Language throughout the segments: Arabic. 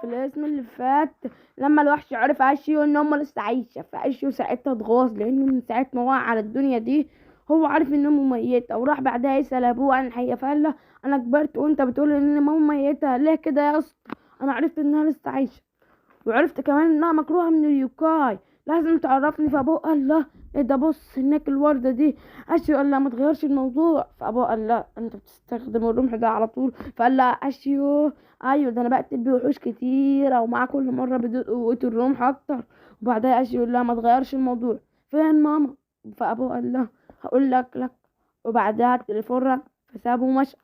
في الاسم اللي فات لما الوحش عرف اشيو ان امه لسه عايشه، فاشيو ساعتها اتغاظ لانه من ساعه ما وقع على الدنيا دي هو عارف ان امه ميته، وراح بعدها يسال ابوه عن الحقيقه فقال له انا كبرت وانت بتقول ان ماما ميته ليه كده يا اسطى؟ انا عرفت انها لسه عايشه، وعرفت كمان انها مكروهة من اليوكاي، لازم تعرفني. فابوه قال له ايه ده؟ بص هناك الوردة دي. اشيو قال لا ما تغيرش الموضوع، فابوه قال لا انت بتستخدم الرمح ده على طول. فقال لا اشيو ايوه ده انا بقتل بيه وحوش كتيرة ومع كل مرة بدوق قوة الرمح اكتر. وبعدها اشيو قال لا ما تغيرش الموضوع، فين ماما؟ فابوه قال له هقول لك. وبعدها التليفون رن فسابه ومشى.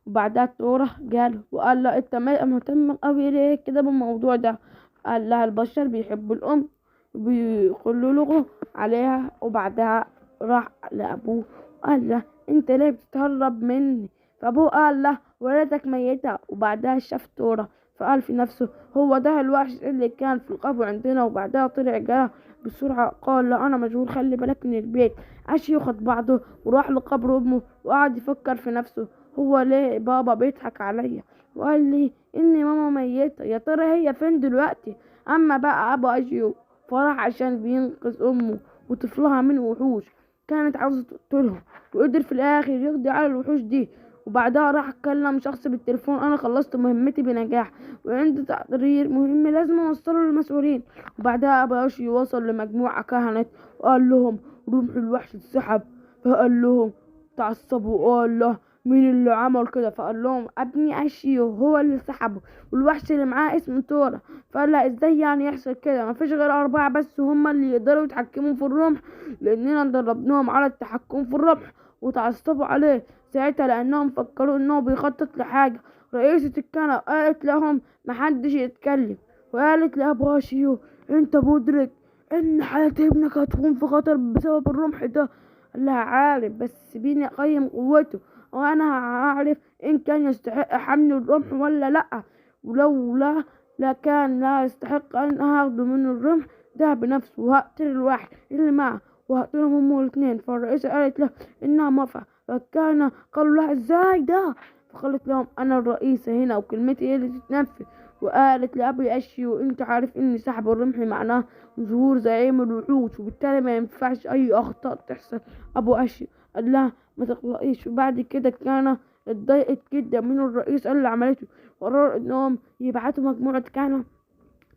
وبعدها الدورة جاله وقال له انت مهتم قوي ليه كده بالموضوع ده؟ قال لها البشر بيحبوا الأم وبيخلوا عليها. وبعدها راح لأبوه وقال له انت ليه بتتهرب مني؟ فأبوه قال له ولادك ميتة. وبعدها شاف تورة فقال في نفسه هو ده الوحش اللي كان في القبو عندنا. وبعدها طلع جرى بسرعة قال له أنا مشغول خلي بالك من البيت. عاش ياخد بعضه وراح لقبر أمه وقعد يفكر في نفسه هو ليه بابا بيضحك عليا وقال لي ان ماما ميتة؟ يا ترى هي فين دلوقتي؟ اما بقى ابو اجيو فرح عشان بينقذ امه وطفلها من وحوش كانت عاوزة تقتلهم، وقدر في الاخر يقضي على الوحوش دي. وبعدها راح اتكلم شخص بالتليفون انا خلصت مهمتي بنجاح وعندي تقرير مهم لازم اوصله للمسؤولين. وبعدها ابو اجيو وصل لمجموعة كهنة وقال لهم رمح الوحش اتسحب. فقال لهم تعصبوا وقال له مين اللي عمل كده؟ فقال لهم ابني اشيو هو اللي سحبه والوحش اللي معاه اسمه تورا. فقال لا ازاي يعني يحصل كده؟ مفيش غير 4 بس هما اللي يقدروا يتحكموا في الرمح لاننا دربناهم على التحكم في الرمح. وتعصبوا عليه ساعتها لانهم فكروا انه بيخطط لحاجة. رئيسة الكهنة قالت لهم محدش يتكلم، وقالت لابو اشيو انت مدرك ان حياة ابنك هتكون في خطر بسبب الرمح ده؟ قال لها عارف بس سيبيني اقيم قوته وانا هعرف ان كان يستحق حمل الرمح ولا لا. ولولا لا كان لا يستحق ان اخده منه الرمح ده بنفسه وهقتل الواحد اللي معه وهقتلهم هما الاتنين. فالرئيسة قالت له انها موافقة. فكان قالوا لها ازاي ده؟ فقالت لهم انا الرئيسة هنا وكلمتي هي اللي تتنفذ. وقالت لأبي أشيو انت عارف ان سحب الرمح معناه ظهور زعيم الوحوش وبالتالي ما ينفعش اي اخطاء تحصل. ابو أشيو قال لها ما تقلقيش. وبعد كده كان اتضايقت جدا من الرئيس اللي عملته وقرر انهم يبعتوا مجموعة كهنة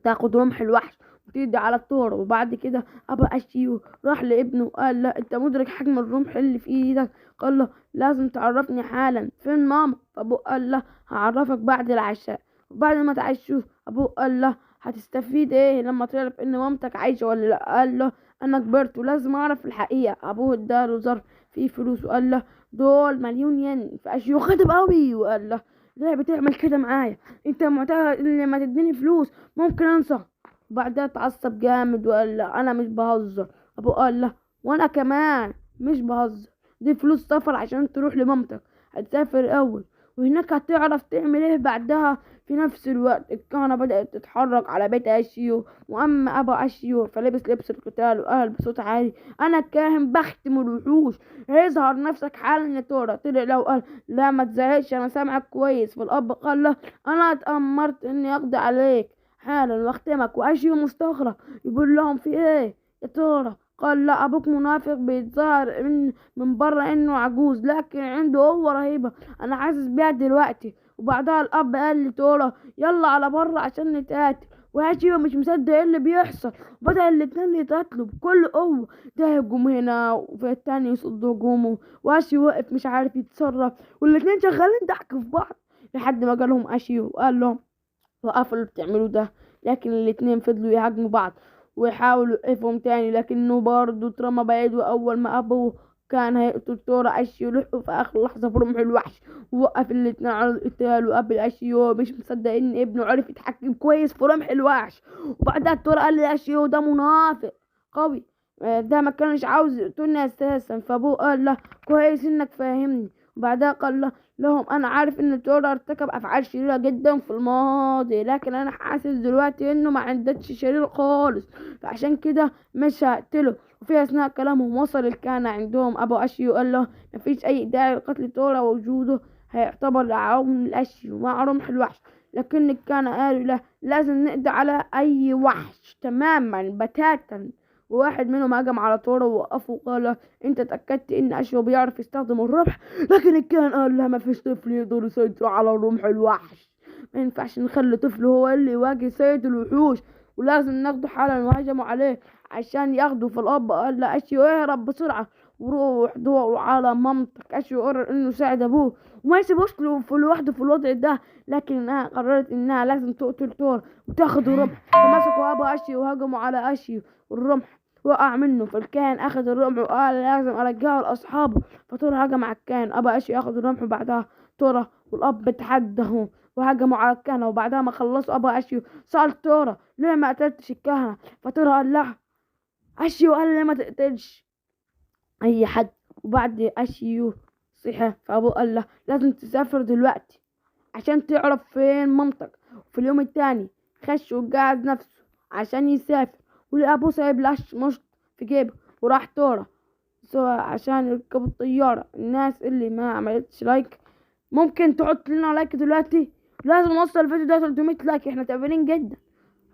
تاخد رمح الوحش وتقضي على الطور. وبعد كده ابا اشيو راح لابنه وقال لا انت مدرك حجم الرمح اللي في ايدك؟ قال له لازم تعرفني حالا فين ماما؟ فابوه قال له هعرفك بعد العشاء. وبعد ما تعشوا ابوه قال له هتستفيد ايه لما تعرف ان مامتك عايشة ولا لا؟ قال له انا كبرت ولازم اعرف الحقيقة. ابوه اداله ظرف فيه فلوس وقال له دول 1,000,000 ين. فاشيو غضب قوي وقال له ليه بتعمل كده معايا؟ انت معتقد ان لما تديني فلوس ممكن انسى؟ وبعدها اتعصب جامد وقال لا انا مش بهزر. ابوه قال له وانا كمان مش بهزر، دي فلوس سفر عشان تروح لمامتك، هتسافر اول وهناك هتعرف تعمل ايه بعدها. في نفس الوقت الكهنة بدأت تتحرك على بيت اشيو. واما ابا اشيو فلبس لبس القتال وقال بصوت عالي انا كاهن بختم الوحوش، اظهر نفسك حالا يا تورا. طلع له وقال لا ما تزعلش انا سامعك كويس. فالاب قال له انا اتأمرت اني اقضي عليك حالا واختمك. واشيو مستغرب يقول لهم في ايه يا ترى؟ قال لا ابوك منافق بيتظاهر من بره انه عجوز لكن عنده قوة رهيبة انا حاسس بيها دلوقتي. وبعدها الاب قال لتورا يلا على بره عشان نتقاتل. واشيو مش مصدق ايه اللي بيحصل. بدأ الاتنين يتقاتلوا بكل قوة، ده يهجم هنا وفي التاني يصد هجومه. واشيو وقف مش عارف يتصرف والاتنين شغالين ضحك في بعض لحد ما جالهم اشيو وقال لهم وقفوا اللي بتعملوا ده. لكن الاتنين فضلوا يهاجموا بعض ويحاولوا يوقفهم تاني لكنه برضه اترمى بعيد. واول ما ابوه كان هيقتل تورا اشيو لحقه في اخر لحظه في رمح الوحش ووقف الاتنين على القتال. وقبل اشيو مش مصدق ان ابنه عرف يتحكم كويس في رمح الوحش. وبعدها تورا قال لاشيو ده منافق قوي، ده ما كانش عاوز يقتلني اساسا. فابوه قال له كويس انك فاهمني. وبعدها قال لهم انا عارف ان تورا ارتكب افعال شريرة جدا في الماضي لكن انا حاسس دلوقتي انه ما عندكش شرير خالص فعشان كده مش هقتله. وفي اثناء كلامهم وصل الكهنة عندهم ابو اشيو قال له مفيش اي داعي لقتل تورا ووجوده هيعتبر عون الاشيو مع رمح الوحش لكن كان قالوا له لازم نقضي على أي وحش تماما بتاتا. وواحد منهم هجم على تورا ووقفه وقال له انت اتأكدت ان اشيو بيعرف يستخدم الرمح؟ لكن الكاهن قال لها مفيش طفل يقدر يسيطر على رمح الوحش، ما ينفعش نخلي طفل هو اللي يواجه سيد الوحوش، ولازم ناخده حالا. وهجموا عليه عشان ياخده. في الأب قال له اشيو اهرب بسرعة وروح دور على مامتك. اشيو قرر انه يساعد ابوه وما يسيبوش له في لوحده في الوضع ده، لكنها قررت انها لازم تقتل تور وتاخد الرمح. فمسكوا ابو اشيو وهجموا على اشيو والرمح وقع منه. فالكاهن اخذ الرمح وقال لازم ارجعه لاصحابه. فتور هجم على الكاهن. ابا اشيو اخذ الرمح وبعدها تورا والاب تحدهم وهجموا على الكهنة. وبعدها ما خلصوا ابا اشيو سأل تورا ليه ما قتلتش الكهنة؟ فتورا قال لها اشيو قال لي ما تقتلش اي حد. وبعد اشيو صحي فابوه قال له لازم تسافر دلوقتي عشان تعرف فين مامتك. وفي اليوم التاني خش وجهز نفسه عشان يسافر، ولقى ابوه سايب لاش مشط في جيبه. وراح تورا عشان يركبوا الطيارة. الناس اللي ما عملتش لايك ممكن تحط لنا لايك دلوقتي، لازم نوصل الفيديو ده 300 لايك، احنا تعبانين جدا.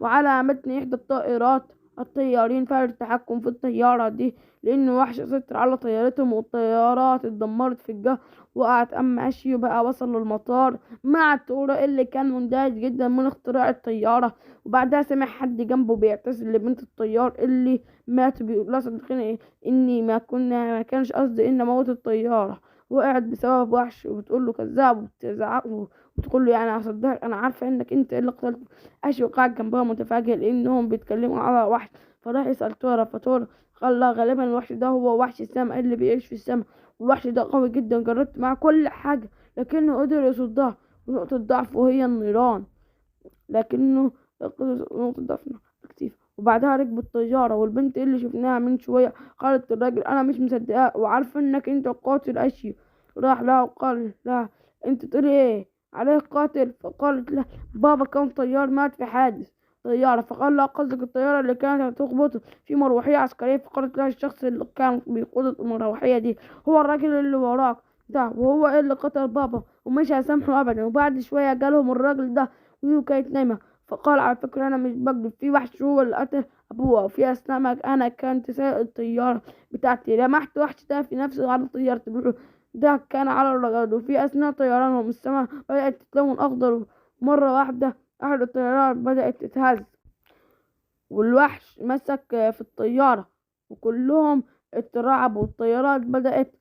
وعلى متن إحدى الطائرات الطيارين فعل التحكم في الطيارة دي لأنه وحش سيطر على طيارتهم والطيارات اتدمرت في الجو. وقعت. أما أشيو بقى وصل للمطار مع تورا اللي كان مندهش جدا من اختراع الطيارة. وبعدها سمع حد جنبه بيعتذر لبنت الطيار اللي مات بيقول لها صدقيني إني ما كانش قصدي إن أموت الطيارة، وقعت بسبب وحش. وبتقول له كذاب وبتزعق وتقول له يعني هصدقك، أنا عارفة إنك أنت اللي قتلت. أشي قاعد جنبها متفاجئ لأنهم بيتكلموا على وحش. فراح يسأل تورا. فتورا قال لا غالبا الوحش ده هو وحش السماء اللي بيعيش في السماء، والوحش ده قوي جدا، جربت مع كل حاجة لكنه قدر يصدها. ونقطة ضعفه هي النيران، لكنه نقطة ضعفه كتير. وبعدها ركبوا الطيارة. والبنت اللي شفناها من شوية قالت للراجل أنا مش مصدقاه وعارفة إنك أنت قاتل أشي. راح لها وقال لها أنت تقولي إيه عليه قاتل؟ فقالت له بابا كان طيار مات في حادث طيارة. فقال لها قصدك الطيارة اللي كانت هتخبط في مروحية عسكرية؟ فقالت لها الشخص اللي كان بيقود المروحية دي هو الراجل اللي وراك ده، وهو اللي قتل بابا ومش هسامحه أبدا. وبعد شوية جالهم الراجل ده وهي كانت نايمة. فقال على فكرة أنا مش بكذب، في وحش هو اللي قتل أبوها وفي أثناء ما أنا كنت سايق الطيارة بتاعتي لمحت وحش ده في نفس على طيارة ده كان على الرجل. وفي أثناء طيرانهم السماء بدأت تتلون أخضر. مرة واحدة أحد الطيارات بدأت تتهز والوحش مسك في الطيارة وكلهم اترعبوا والطيارات بدأت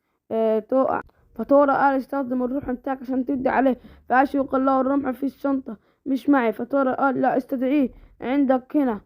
تقع. فتورا قال استخدم الرمح بتاعك عشان تدي عليه. فأشيو قال له الرمح في الشنطة مش معي. فتورا قال لا استدعيه عندك هنا.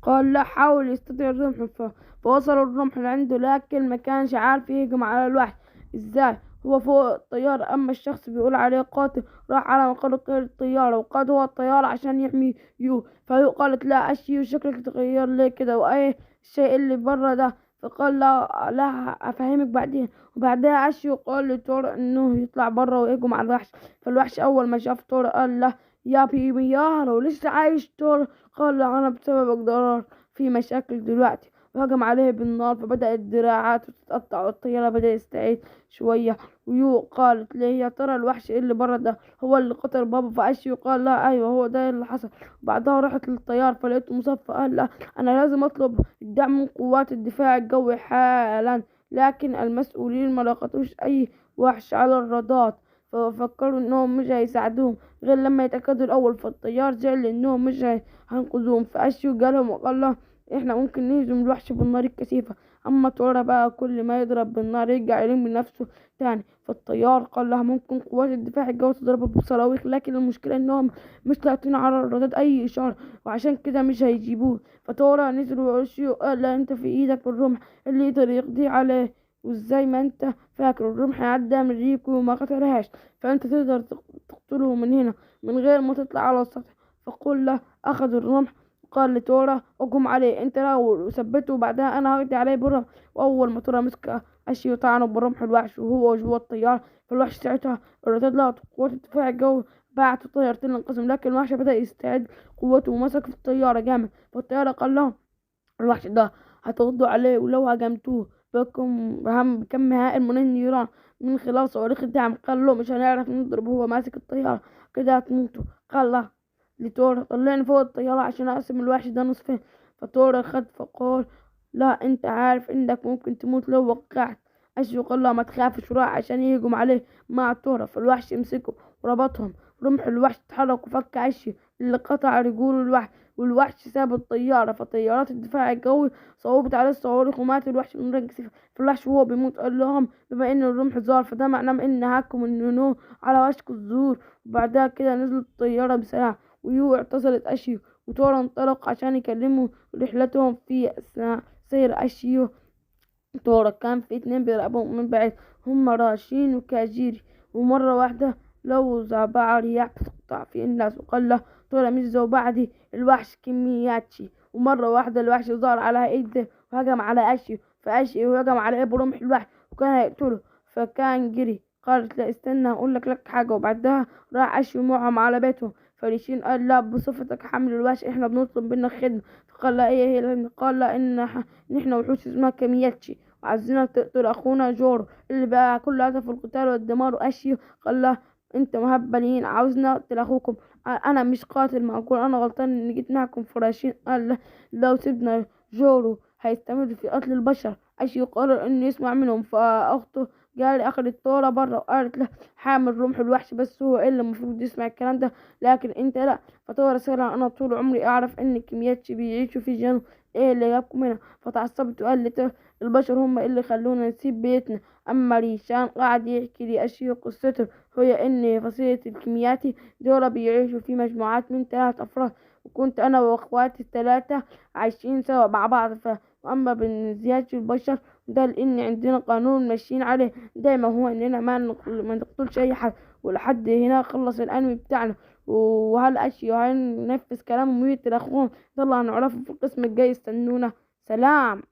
قال لا حاول يستدعي الرمح. فوصل الرمح لعنده لكن ما كانش عارف يهجم على الوحش ازاي هو فوق الطيارة. اما الشخص بيقول عليه قاتل راح على مقر قيادة الطيارة وقاد هو الطيارة عشان يحمي يو. فيو قالت لا اشيو شكلك تغير ليه كده وايه الشيء اللي برا ده؟ فقال لا افهمك بعدين. وبعدها اشيو قال لتور انه يطلع برا ويهجم على الوحش. فالوحش اول ما شاف تور قال له يا بيميار لسه عايش تور؟ قال له انا بسببك ضرر في مشاكل دلوقتي. وهجم عليه بالنار فبدأت دراعاته تتقطع والطيارة بدأت تستعيد شوية. ويو قالت ليه يا ترى الوحش اللي برا ده هو اللي قتل بابا؟ فأشيو قال لا أيوة هو ده اللي حصل. وبعدها راحت للطيار فلقيته مصفى. قال لا أنا لازم أطلب الدعم من قوات الدفاع الجوي حالا، لكن المسؤولين ما لقطوش أي وحش على الرادار ففكروا انهم مش هيساعدوهم غير لما يتأكدوا الأول. فالطيار زعل انهم مش هينقذوهم. فأشيو جالهم وقال لهم احنا ممكن نهزم الوحش بالنار الكثيفة. اما تورا بقى كل ما يضرب بالنار يرجع يلم نفسه تاني. فالطيار قال لها ممكن قوات الدفاع الجوي تضربه بصواريخ، لكن المشكلة انهم مش لاقطين على الرادار اي اشارة وعشان كده مش هيجيبوه. فتورا نزل وأشيو قال لا انت في ايدك الرمح اللي يقدر يقضي عليه، وازاي ما انت فاكر الرمح عدى من ريكو وما قتلهاش، فانت تقدر تقتله من هنا من غير ما تطلع على السطح. فقل له اخذ الرمح قال لتورا اقوم عليه انت الاول وثبته وبعدها انا هقضي عليه بالرمح. واول ما تورا مسك اشيو طعنه برمح الوحش وهو جوه الطياره. فالوحش ساعتها ارتد له قوات الدفاع الجوي بعتوا طيارتين لانقذهم، لكن الوحش بدأ يستعد قوته ومسك في الطياره جامد. فالطياره قال لهم الوحش ده هتغضوا عليه ولو هجمتوه بكم هائل من النيران من خلال صواريخ الدعم. قال له مش هنعرف نضرب، هو ماسك الطيارة كده هتموتوا. قال له لتورا طلعني فوق الطيارة عشان اقسم الوحش ده نصفين. فتورا خد فقال لا انت عارف انك ممكن تموت لو وقعت. اشيو قال له ما تخافش، وراح عشان يهجم عليه مع تورا. فالوحش مسكه وربطهم. رمح الوحش اتحرك وفك اشيو اللي قطع رجول الوحش، والوحش ساب الطيارة. فطيارات الدفاع الجوي صوبت عليه الصواريخ ومات الوحش من رجس. فالوحش وهو بيموت قال لهم بما ان الرمح ظهر فده معناه ان هاكم النونو على وشك الظهور. وبعدها كده نزلت الطيارة بسرعة، ويو اعتزلت اشيو، وتورا انطلق عشان يكلموا رحلتهم في أثناء سير أشيو. تورا كان في اتنين بيراقبوهم من بعيد، هما راشين وكاجيري. ومرة واحدة لو زعبع رياح بتقطع في الناس، وقال له تورا مش زوبعدي الوحش كمياتشي. ومرة واحدة الوحش ظهر على ايده وهجم على أشيو، فأشيو هجم عليه برمح الوحش وكان هيقتله. فكان جري. قالت لا استنى هقول لك حاجة. وبعدها راح أشيو معهم على بيتهم. فريشين قال لا بصفتك حامل الوحش احنا بنطلب منك خدمة. فقال لا ايه هي قال لا ان احنا وحوش اسمها كمياتشي، وعايزينك تقتل اخونا جورو اللي بقى كل هدفه القتال والدمار. واشيو قال له انت مهبلين عاوزنا اقتل اخوكم، انا مش قاتل معقول انا غلطان اني جيت معكم فراشين. قال له لو سيبنا جورو هيستمر في قتل البشر. اشيو قرر انه يسمع منهم. فاخته قال اخذت تورا برا وقالت له حامل رمح الوحش بس هو اللي المفروض يسمع الكلام ده لكن انت لا. فتورا سألها انا طول عمري اعرف ان الكمياتشي بيعيشوا في الجنوب، ايه اللي جابكم هنا؟ فتعصبت وقالت البشر هم اللي خلونا نسيب بيتنا. اما ريشان قعد يحكي لي اشياء قصته، هي ان فصيلة الكمياتي دول بيعيشوا في مجموعات من 3 افراد، وكنت انا واخواتي ال3 عايشين سوا مع بعض. واما بالنسبة البشر ده لان عندنا قانون ماشيين عليه دايما، هو اننا ما نقتلش اي حد. ولحد هنا خلص الانمي بتاعنا، وهل اشياء هننفذ كلامهم ويقتل اخوهم ده اللي هنعرفه في القسم الجاي. استنونا. سلام.